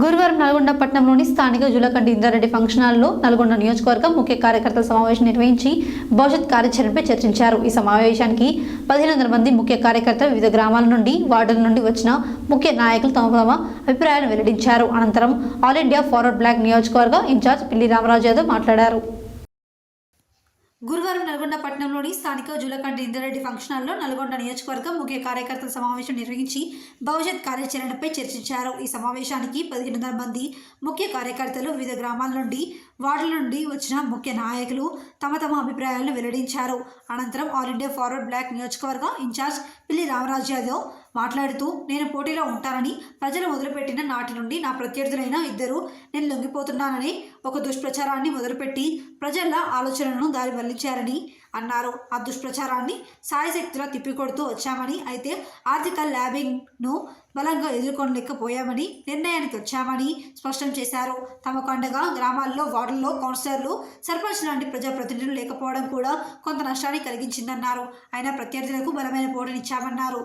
గురువారం నల్గొండ పట్టణంలోని స్థానిక జూలకంటి ఇంద్రారెడ్డి ఫంక్షన్ హాల్లో నల్గొండ నియోజకవర్గం ముఖ్య కార్యకర్తల సమావేశం నిర్వహించి భవిష్యత్ కార్యాచరణపై చర్చించారు. ఈ సమావేశానికి 1500 మంది ముఖ్య కార్యకర్తలు వివిధ గ్రామాల నుండి, వార్డుల నుండి వచ్చిన ముఖ్య నాయకులు తమ అభిప్రాయాలను వెల్లడించారు. అనంతరం ఆల్ ఇండియా ఫార్వర్డ్ బ్లాక్ నియోజకవర్గ ఇన్ఛార్జ్ పిల్లి రామరాజు యాదవ్ మాట్లాడారు. గురువారం నల్గొండ పట్టణంలోని స్థానిక జూలకంటి ఇంద్రారెడ్డి ఫంక్షన్ హాల్లో నల్గొండ నియోజకవర్గం ముఖ్య కార్యకర్తల సమావేశం నిర్వహించి భవిష్యత్ కార్యాచరణపై చర్చించారు. ఈ సమావేశానికి 1500 మంది ముఖ్య కార్యకర్తలు వివిధ గ్రామాల నుండి, వార్డుల నుండి వచ్చిన ముఖ్య నాయకులు తమ అభిప్రాయాలను వెల్లడించారు. అనంతరం ఆల్ ఇండియా ఫార్వర్డ్ బ్లాక్ నియోజకవర్గ ఇన్ఛార్జ్ పిల్లి రామరాజు యాదవ్ మాట్లాడుతూ, నేను పోటీలో ఉంటానని ప్రజలు మొదలుపెట్టిన నాటి నుండి నా ప్రత్యర్థులైన ఇద్దరు నేను లొంగిపోతున్నానని ఒక దుష్ప్రచారాన్ని మొదలుపెట్టి ప్రజల ఆలోచనలను దారి మళ్లించారని అన్నారు. ఆ దుష్ప్రచారాన్ని సాయశక్తిలో తిప్పికొడుతూ వచ్చామని, అయితే ఆర్థిక ల్యాబింగ్ను బలంగా ఎదుర్కొనలేకపోయామని నిర్ణయానికి వచ్చామని స్పష్టం చేశారు. తమకు అండగా గ్రామాల్లో, వార్డుల్లో కౌన్సిలర్లు, సర్పంచ్ లాంటి ప్రజాప్రతినిధులు లేకపోవడం కూడా కొంత నష్టాన్ని కలిగించిందన్నారు. అయినా ప్రత్యర్థులకు బలమైన పోటీనిచ్చామన్నారు.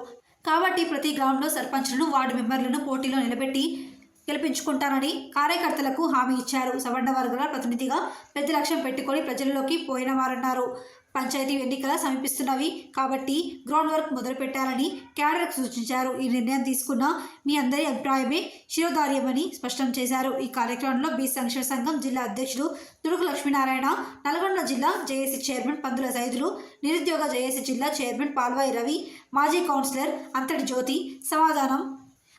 కాబట్టి ప్రతి గ్రామంలో సర్పంచ్లను, వార్డు మెంబర్లను పోటీలో నిలబెట్టి గెలిపించుకుంటానని కార్యకర్తలకు హామీ ఇచ్చారు. సవర్ణ వర్గాల ప్రతినిధిగా పెద్ద లక్ష్యం పెట్టుకొని ప్రజల్లోకి పోయిన వారన్నారు. పంచాయతీ ఎన్నికలు సమీపిస్తున్నవి కాబట్టి గ్రౌండ్ వర్క్ మొదలుపెట్టాలని క్యాడర్కు సూచించారు. ఈ నిర్ణయం తీసుకున్న మీ అందరి అభిప్రాయమే శిరోధార్యమని స్పష్టం చేశారు. ఈ కార్యక్రమంలో బి సంక్షేమ సంఘం జిల్లా అధ్యక్షుడు దుడుకు లక్ష్మీనారాయణ, నల్గొండ జిల్లా జేఏసీ చైర్మన్ పందుల సైదులు, నిరుద్యోగ జేఏసీ జిల్లా చైర్మన్ పాల్వాయి రవి, మాజీ కౌన్సిలర్ అంతటి జ్యోతి, సమాధానం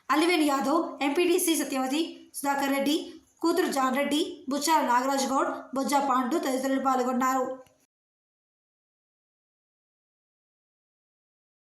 అలివేని యాదవ్, ఎంపీటీసీ సత్యవతి సుధాకర్ రెడ్డి, కూతురు జాన్ రెడ్డి, బుచ్చాల నాగరాజ్ గౌడ్, బొజ్జా పాండు తదితరులు పాల్గొన్నారు.